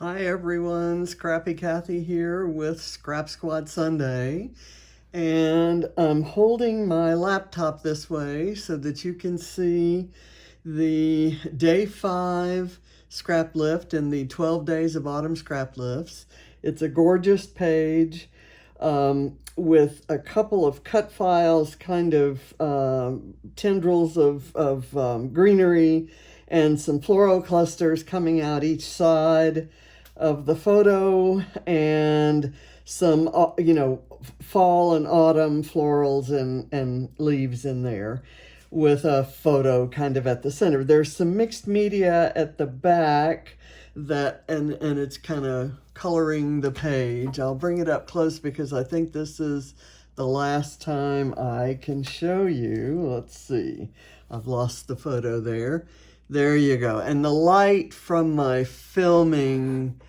Hi everyone, Scrappy Kathy here with Scrap Squad Sunday. And I'm holding my laptop this way so that you can see the day 5 scrap lift in the 12 days of autumn scrap lifts. It's a gorgeous page with a couple of cut files, kind of tendrils of greenery, and some floral clusters coming out each side of the photo, and some, fall and autumn florals and leaves in there with a photo kind of at the center. There's some mixed media at the back that, and it's kind of coloring the page. I'll bring it up close because I think this is the last time I can show you. Let's see. I've lost the photo there. There you go. And the light from my filming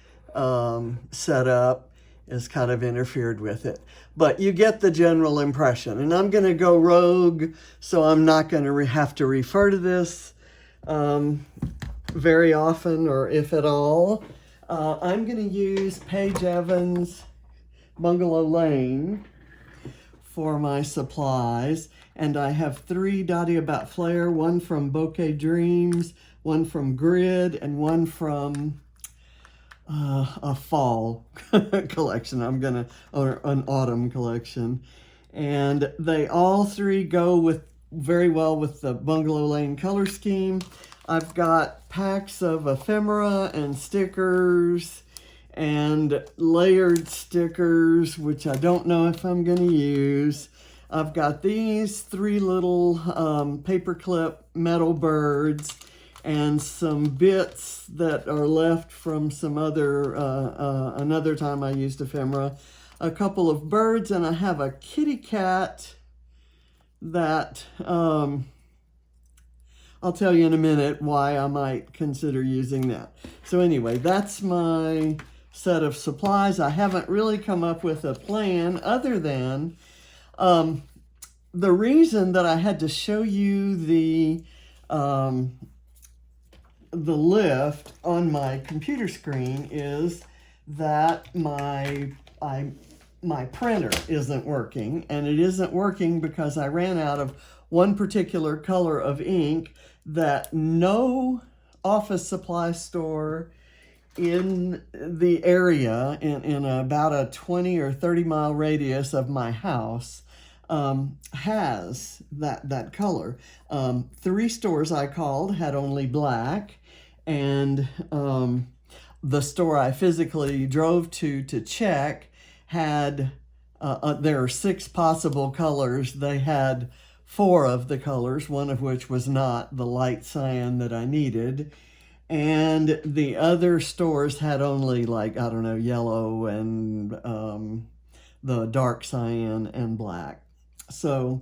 setup is kind of interfered with it. But you get the general impression. And I'm going to go rogue, so I'm not going to have to refer to this very often, or if at all. I'm going to use Paige Evans Bungalow Lane for my supplies. And I have 3 Dottie About Flair, one from Bouquet Dreams, one from Grid, and one from a fall collection. Or an autumn collection. And they all 3 go very well with the Bungalow Lane color scheme. I've got packs of ephemera and stickers and layered stickers, which I don't know if I'm going to use. I've got these 3 little paperclip metal birds and some bits that are left from some other, another time I used ephemera, a couple of birds, and I have a kitty cat that I'll tell you in a minute why I might consider using that. So anyway, that's my set of supplies. I haven't really come up with a plan other than the reason that I had to show you the lift on my computer screen is that my printer isn't working, and it isn't working because I ran out of one particular color of ink that no office supply store in the area, in about a 20 or 30 mile radius of my house, has that color. 3 stores I called had only black, and the store I physically drove to check had, there are 6 possible colors. They had 4 of the colors, one of which was not the light cyan that I needed. And the other stores had only, like, I don't know, yellow and the dark cyan and black. So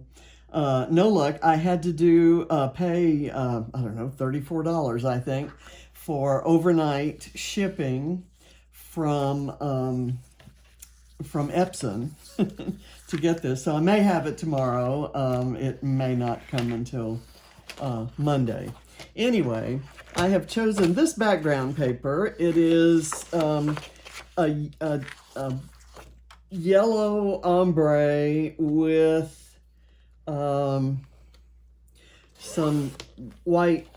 no luck. I had to pay, I don't know, $34, I think, for overnight shipping from Epson to get this. So I may have it tomorrow. It may not come until Monday. Anyway, I have chosen this background paper. It is a yellow ombre with some white,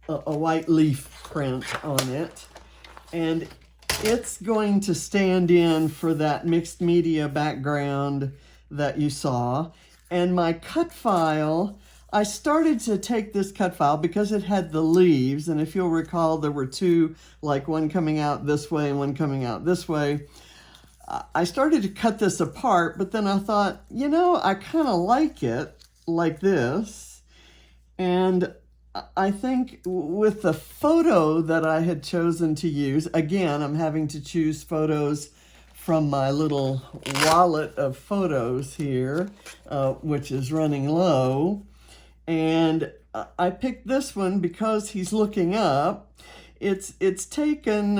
a white leaf print on it. And it's going to stand in for that mixed media background that you saw. And my cut file, I started to take this cut file because it had the leaves. And if you'll recall, there were 2, like one coming out this way and one coming out this way. I started to cut this apart, but then I thought, I kind of like it like this. And I think with the photo that I had chosen to use, again, I'm having to choose photos from my little wallet of photos here, which is running low. And I picked this one because he's looking up. It's taken,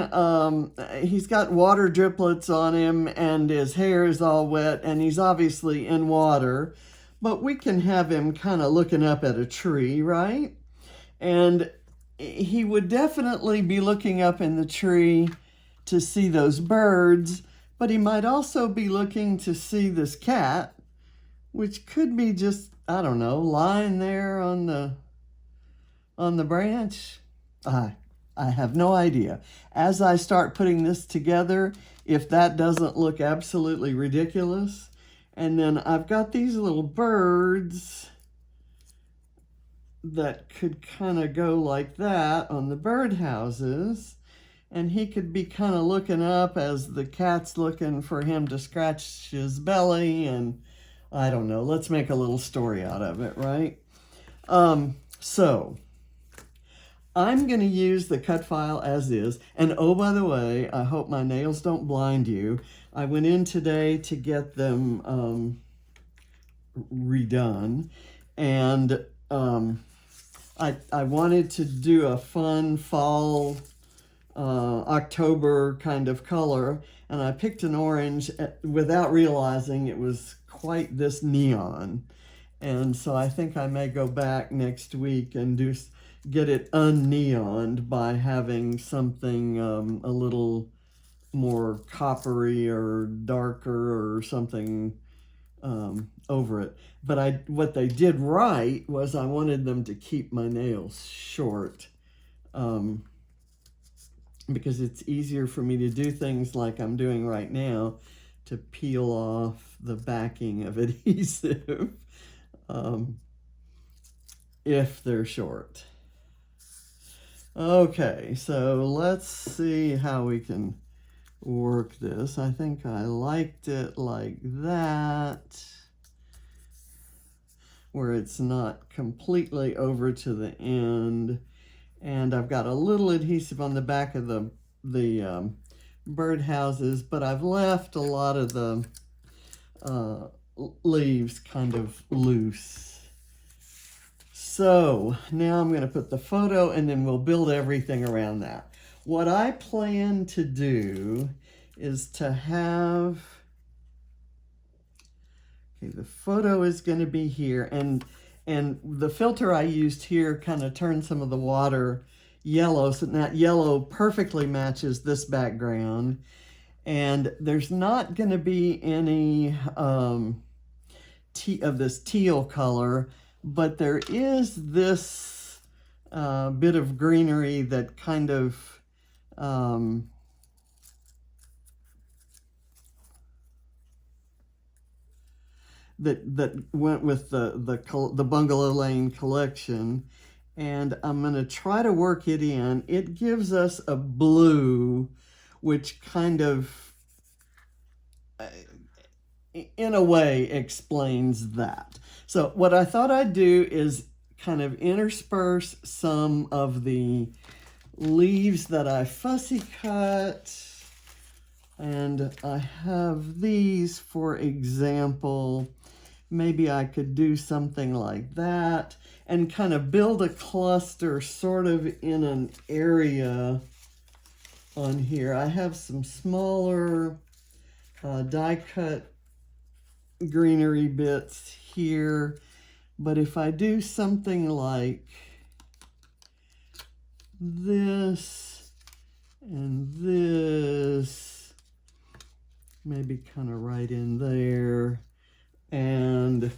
he's got water driplets on him and his hair is all wet and he's obviously in water, but we can have him kind of looking up at a tree, right? And he would definitely be looking up in the tree to see those birds, but he might also be looking to see this cat, which could be just, I don't know, lying there on the branch. I have no idea. As I start putting this together, if that doesn't look absolutely ridiculous, and then I've got these little birds that could kind of go like that on the birdhouses, and he could be kind of looking up as the cat's looking for him to scratch his belly, and I don't know, let's make a little story out of it, right? So I'm going to use the cut file as is. And oh, by the way, I hope my nails don't blind you. I went in today to get them redone. And I wanted to do a fun fall October kind of color. And I picked an orange without realizing it was quite this neon. And so I think I may go back next week and get it unneoned by having something a little more coppery or darker or something over it. But what they did right was I wanted them to keep my nails short because it's easier for me to do things like I'm doing right now to peel off the backing of adhesive if they're short. Okay, so let's see how we can work this. I think I liked it like that, where it's not completely over to the end. And I've got a little adhesive on the back of the birdhouses, but I've left a lot of the leaves kind of loose. So now I'm going to put the photo and then we'll build everything around that. What I plan to do is to have, okay, the photo is going to be here, and the filter I used here kind of turned some of the water yellow, so that yellow perfectly matches this background. And there's not going to be any of this teal color, but there is this bit of greenery that kind of that went with the Bungalow Lane collection, and I'm going to try to work it in. It gives us a blue, which kind of, in a way, explains that. So what I thought I'd do is kind of intersperse some of the leaves that I fussy cut. And I have these, for example. Maybe I could do something like that and kind of build a cluster sort of in an area on here. I have some smaller die cut greenery bits here, but if I do something like this and this, maybe kind of right in there, and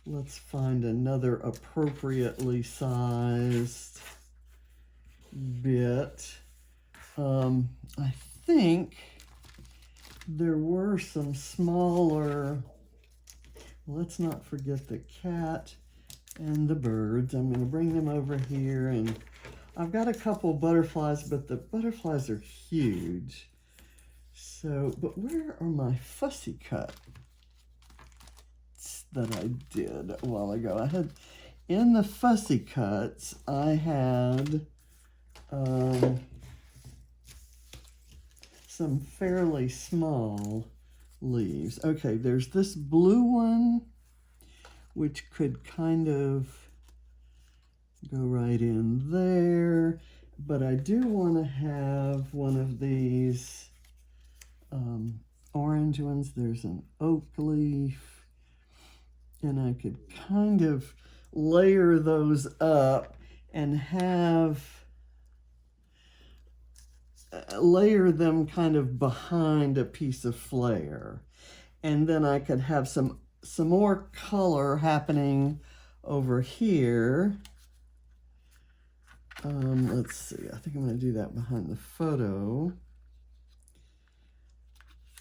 let's find another appropriately sized bit. I think there were some smaller, let's not forget the cat and the birds. I'm going to bring them over here, and I've got a couple butterflies, but the butterflies are huge. So, but where are my fussy cuts that I did a while ago? I had, in the fussy cuts, I had some fairly small leaves. Okay, there's this blue one, which could kind of go right in there, but I do want to have one of these orange ones. There's an oak leaf, and I could kind of layer those up and layer them kind of behind a piece of flare. And then I could have some more color happening over here. Let's see, I think I'm going to do that behind the photo.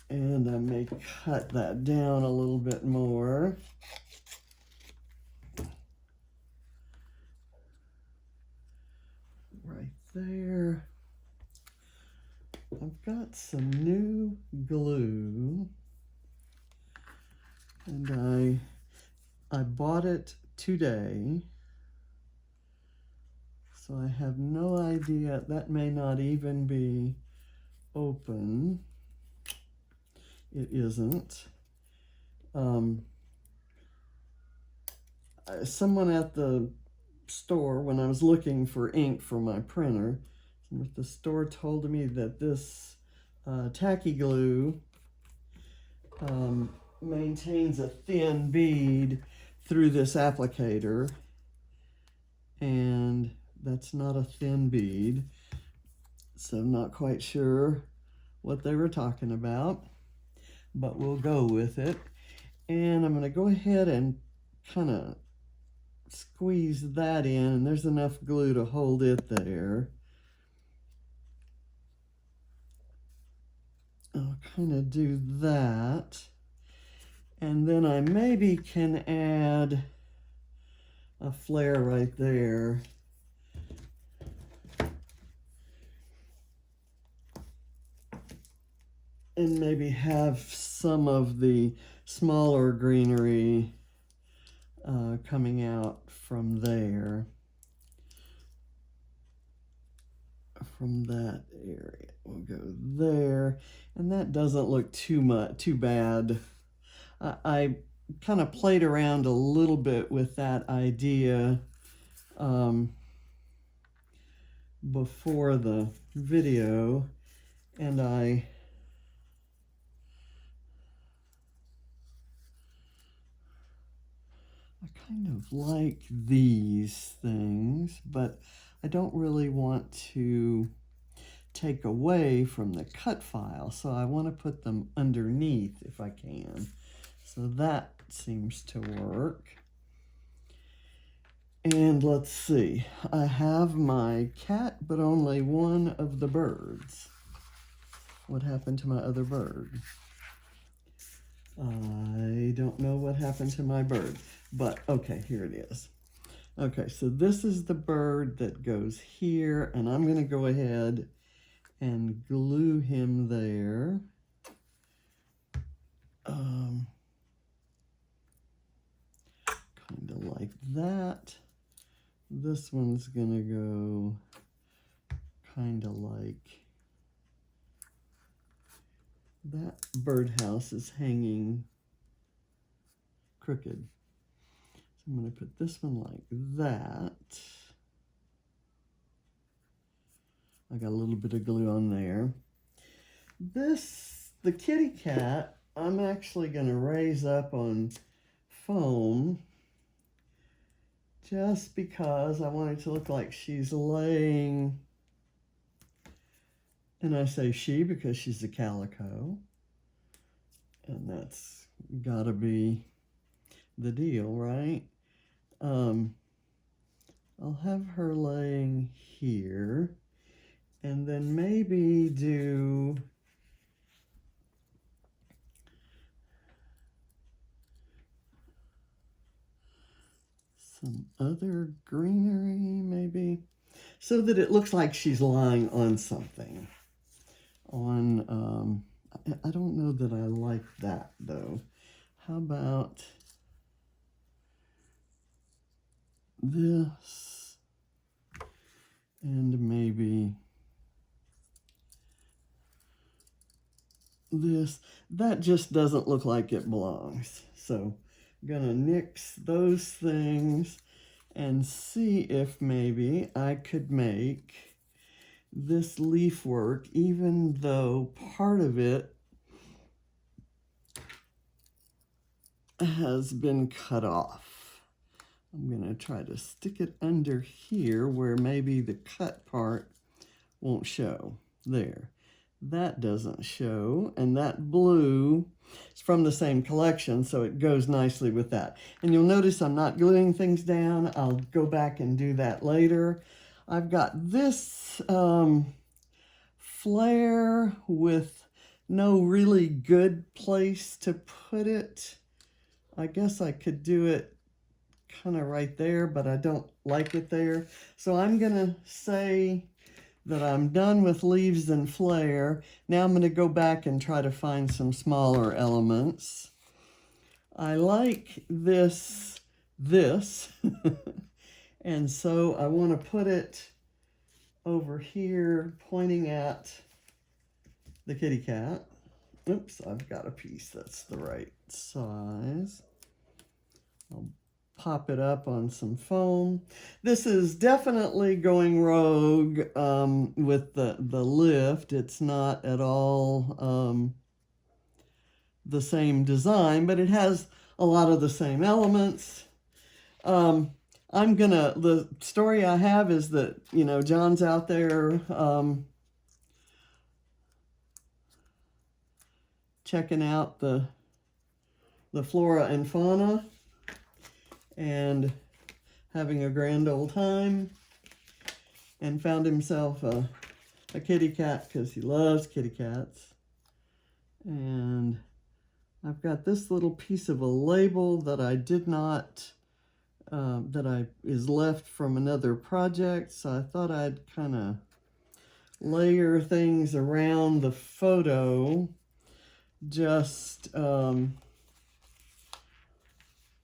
And I may cut that down a little bit more. Right there. I've got some new glue, and I bought it today, so I have no idea. That may not even be open. It isn't. Someone at the store, when I was looking for ink for my printer, the store told me that this tacky glue maintains a thin bead through this applicator, and that's not a thin bead, so I'm not quite sure what they were talking about, but we'll go with it. And I'm going to go ahead and kind of squeeze that in, and there's enough glue to hold it there. I'll kind of do that, and then I maybe can add a flare right there. And maybe have some of the smaller greenery coming out from there, from that area. We'll go there, and that doesn't look too bad. I kind of played around a little bit with that idea before the video, and I kind of like these things, but I don't really want to take away from the cut file, so I want to put them underneath if I can. So that seems to work. And let's see, I have my cat, but only one of the birds. What happened to my other bird? I don't know what happened to my bird, but okay, here it is. Okay, so this is the bird that goes here, and I'm going to go ahead and glue him there. Kind of like that. This one's going to go kind of like that. Birdhouse is hanging crooked. So I'm going to put this one like that. I got a little bit of glue on there. The kitty cat, I'm actually going to raise up on foam just because I want it to look like she's laying, and I say she because she's a calico, and that's gotta be the deal, right? I'll have her laying here, and then maybe do some other greenery, maybe, so that it looks like she's lying on something. I don't know that I like that, though. How about this? And maybe this. That just doesn't look like it belongs. So I'm gonna nix those things and see if maybe I could make this leaf work, even though part of it has been cut off. I'm going to try to stick it under here where maybe the cut part won't show. There. That doesn't show. And that blue is from the same collection, so it goes nicely with that. And you'll notice I'm not gluing things down. I'll go back and do that later. I've got this flare with no really good place to put it. I guess I could do it kind of right there, but I don't like it there. So I'm going to say that I'm done with leaves and flare. Now I'm going to go back and try to find some smaller elements. I like this, and so I want to put it over here pointing at the kitty cat. Oops, I've got a piece that's the right size. I'll pop it up on some foam. This is definitely going rogue with the lift. It's not at all the same design, but it has a lot of the same elements. The story I have is that, you know, John's out there checking out the flora and fauna and having a grand old time, and found himself a kitty cat because he loves kitty cats. And I've got this little piece of a label that I did not, is left from another project, so I thought I'd kind of layer things around the photo just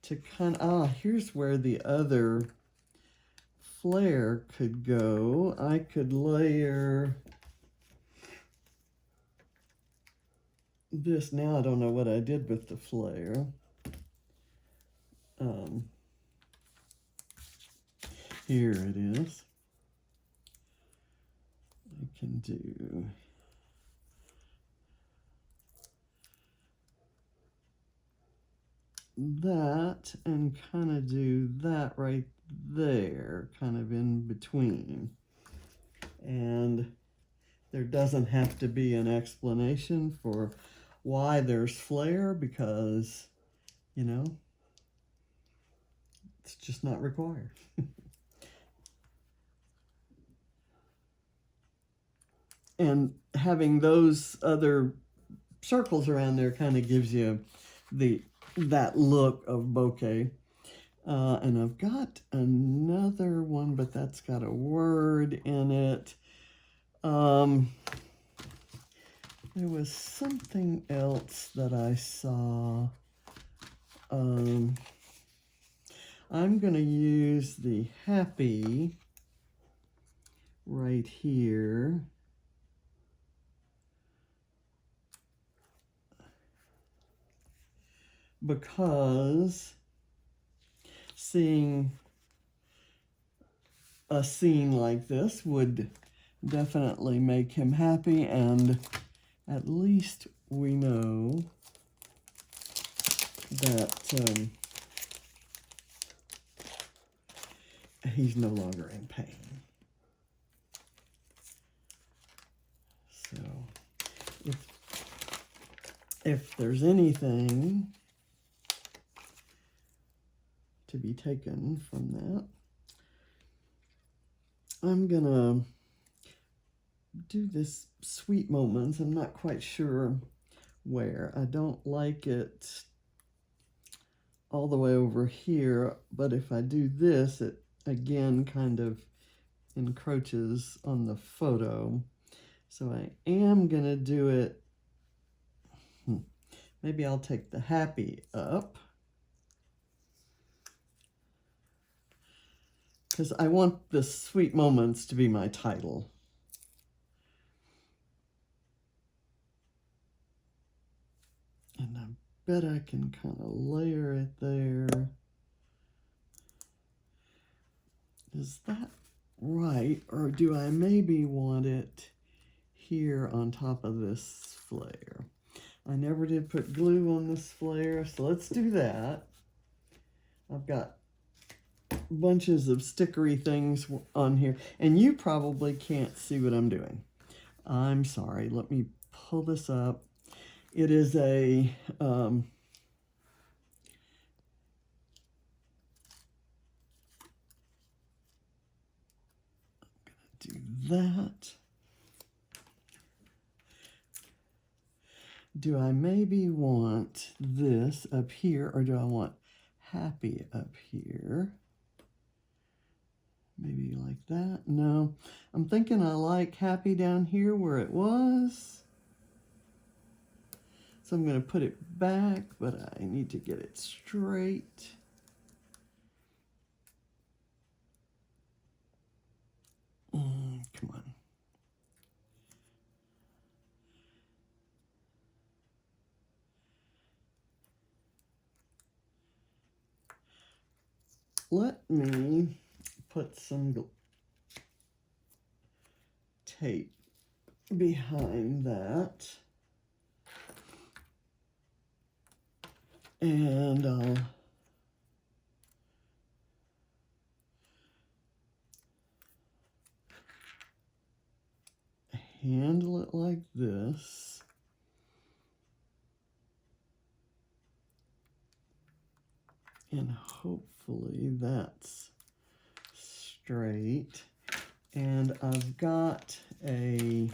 to kind of, here's where the other flare could go. I could layer this. Now I don't know what I did with the flare. Here it is. I can do that and kind of do that right there, kind of in between. And there doesn't have to be an explanation for why there's flare, because, you know, it's just not required. And having those other circles around there kind of gives you that look of bouquet. And I've got another one, but that's got a word in it. There was something else that I saw. I'm going to use the happy right here. Because seeing a scene like this would definitely make him happy, and at least we know that he's no longer in pain. So if there's anything to be taken from that, I'm gonna do this sweet moments. I'm not quite sure where. I don't like it all the way over here, but if I do this, it again kind of encroaches on the photo. So I am gonna do it. Maybe I'll take the happy up, because I want the sweet moments to be my title. And I bet I can kind of layer it there. Is that right? Or do I maybe want it here on top of this flare? I never did put glue on this flare, so let's do that. I've got bunches of stickery things on here, and you probably can't see what I'm doing. I'm sorry. Let me pull this up. It is a do that. Do I maybe want this up here, or do I want happy up here? Maybe like that. No, I'm thinking I like happy down here where it was. So I'm going to put it back, but I need to get it straight. Come on. Let me put some tape behind that. And I'll handle it like this. And hopefully that's straight. And I've got a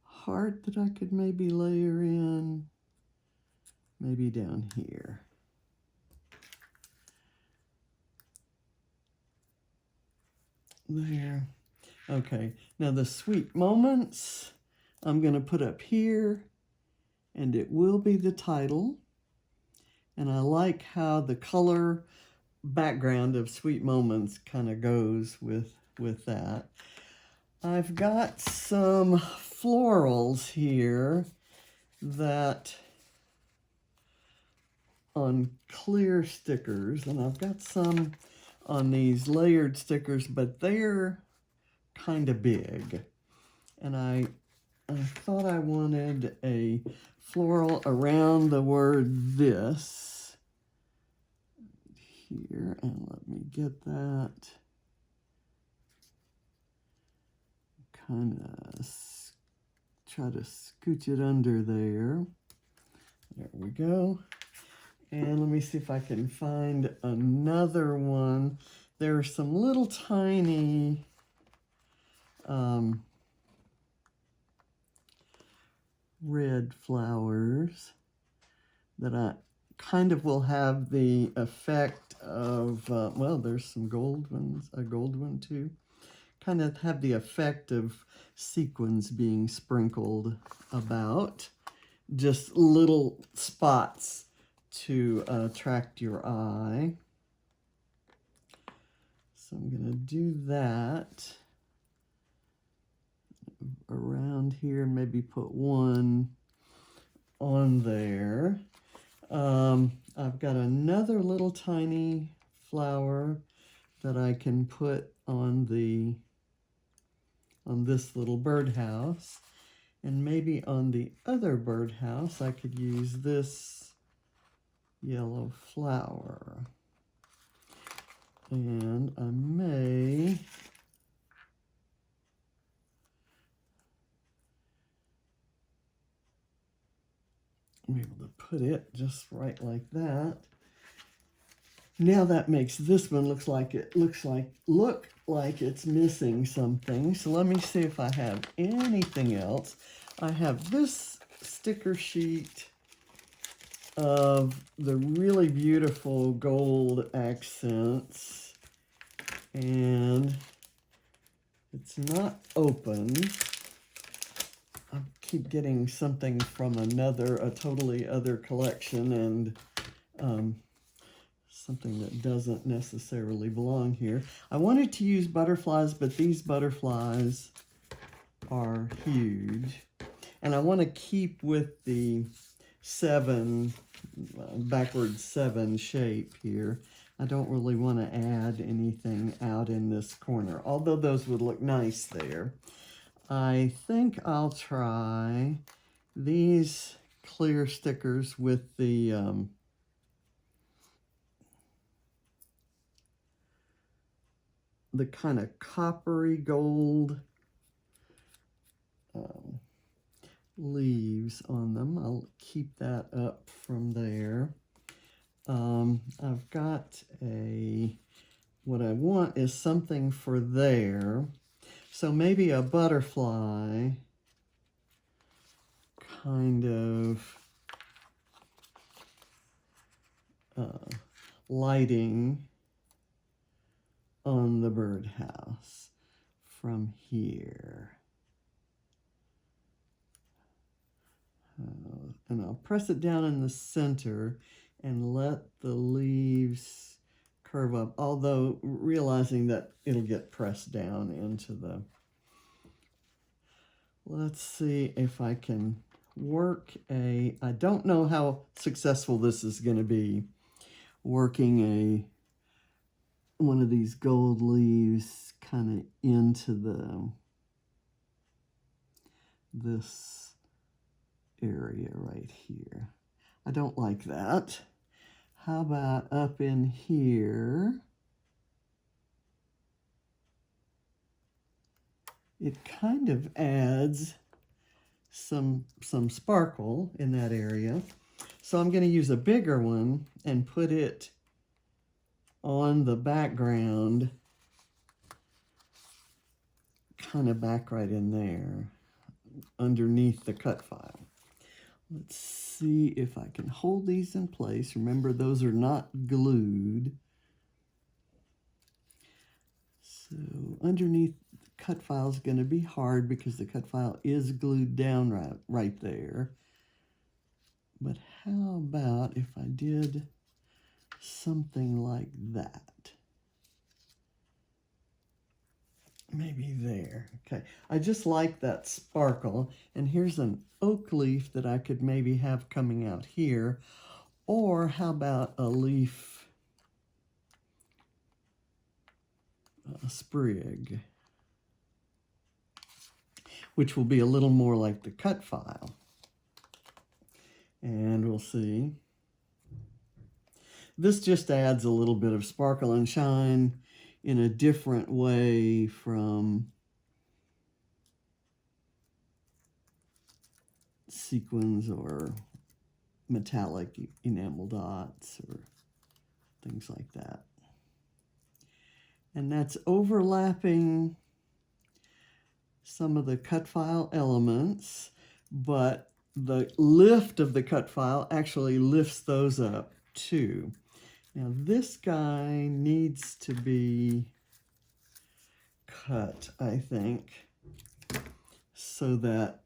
heart that I could maybe layer in, maybe down here. There. Okay, now the sweet moments I'm going to put up here, and it will be the title. And I like how the color background of Sweet Moments kind of goes with that. I've got some florals here that on clear stickers, and I've got some on these layered stickers, but they're kind of big. And I thought I wanted a floral around the word this here, and let me get that. Kind of try to scooch it under there. There we go. And let me see if I can find another one. There are some little tiny red flowers that I kind of will have the effect of, well, there's some gold ones, a gold one too. Kind of have the effect of sequins being sprinkled about, just little spots to attract your eye. So I'm going to do that around here, maybe put one on there. I've got another little tiny flower that I can put on this little birdhouse, and maybe on the other birdhouse I could use this yellow flower. And I may be able to put it just right like that. Now that makes this one look like it's missing something. So let me see if I have anything else. I have this sticker sheet of the really beautiful gold accents, and it's not open. I keep getting something from a totally other collection, and something that doesn't necessarily belong here. I wanted to use butterflies, but these butterflies are huge. And I want to keep with the backwards 7 shape here. I don't really want to add anything out in this corner, although those would look nice there. I think I'll try these clear stickers with the the kind of coppery gold leaves on them. I'll keep that up from there. I've got what I want is something for there. So maybe a butterfly kind of lighting on the birdhouse from here. And I'll press it down in the center and let the leaves curve up, although realizing that it'll get pressed down into the... Let's see if I can work I don't know how successful this is going to be, working one of these gold leaves kind of into this area right here. I don't like that. How about up in here? It kind of adds some sparkle in that area. So I'm going to use a bigger one and put it on the background, kind of back right in there, underneath the cut file. Let's see if I can hold these in place. Remember, those are not glued. So underneath the cut file is going to be hard because the cut file is glued down right there. But how about if I did something like that? Maybe there. Okay, I just like that sparkle. And here's an oak leaf that I could maybe have coming out here. Or how about a leaf, a sprig, which will be a little more like the cut file. And we'll see. This just adds a little bit of sparkle and shine in a different way from sequins or metallic enamel dots or things like that. And that's overlapping some of the cut file elements, but the lift of the cut file actually lifts those up too. Now this guy needs to be cut, I think, so that,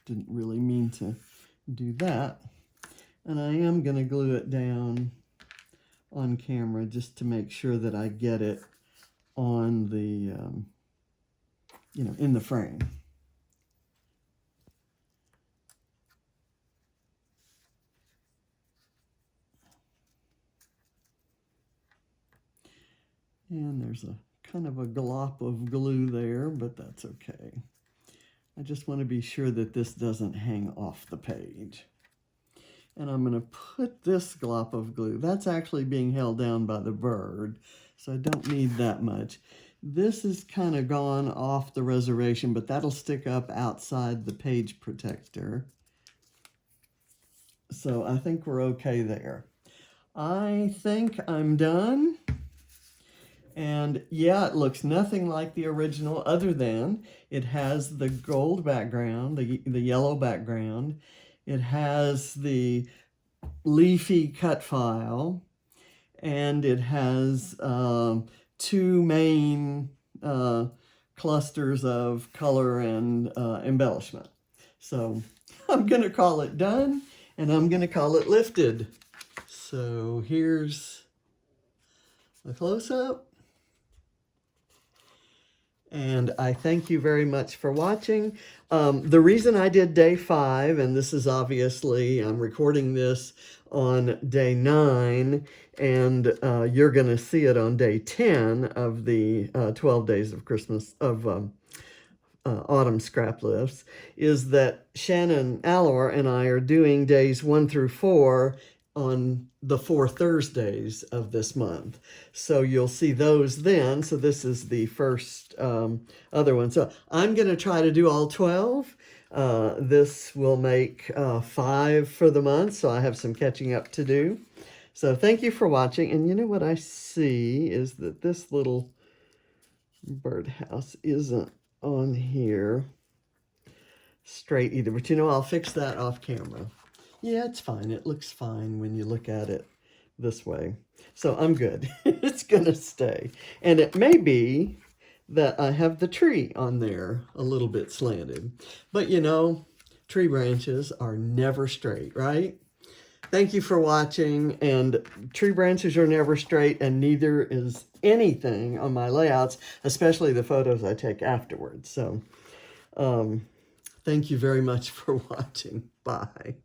didn't really mean to do that. And I am going to glue it down on camera just to make sure that I get it on the, in the frame. And there's a kind of a glop of glue there, but that's okay. I just want to be sure that this doesn't hang off the page. And I'm going to put this glop of glue. That's actually being held down by the bird, so I don't need that much. This is kind of gone off the reservation, but that'll stick up outside the page protector. So I think we're okay there. I think I'm done. And yeah, it looks nothing like the original other than it has the gold background, the yellow background. It has the leafy cut file, and it has two main clusters of color and embellishment. So I'm going to call it done, and I'm going to call it lifted. So here's the close-up. And I thank you very much for watching. The reason I did day 5, and this is obviously, I'm recording this on day 9, and you're going to see it on day 10 of the 12 days of Christmas, of autumn scrap lifts, is that Shannon Allor and I are doing days 1 through 4 on the 4 Thursdays of this month. So you'll see those then. So this is the first other one. So I'm going to try to do all 12. This will make 5 for the month, so I have some catching up to do. So thank you for watching. And you know what I see is that this little birdhouse isn't on here straight either. But you know, I'll fix that off camera. Yeah, it's fine. It looks fine when you look at it this way. So I'm good. It's going to stay. And it may be that I have the tree on there a little bit slanted. But you know, tree branches are never straight, right? Thank you for watching. And tree branches are never straight, and neither is anything on my layouts, especially the photos I take afterwards. So thank you very much for watching. Bye.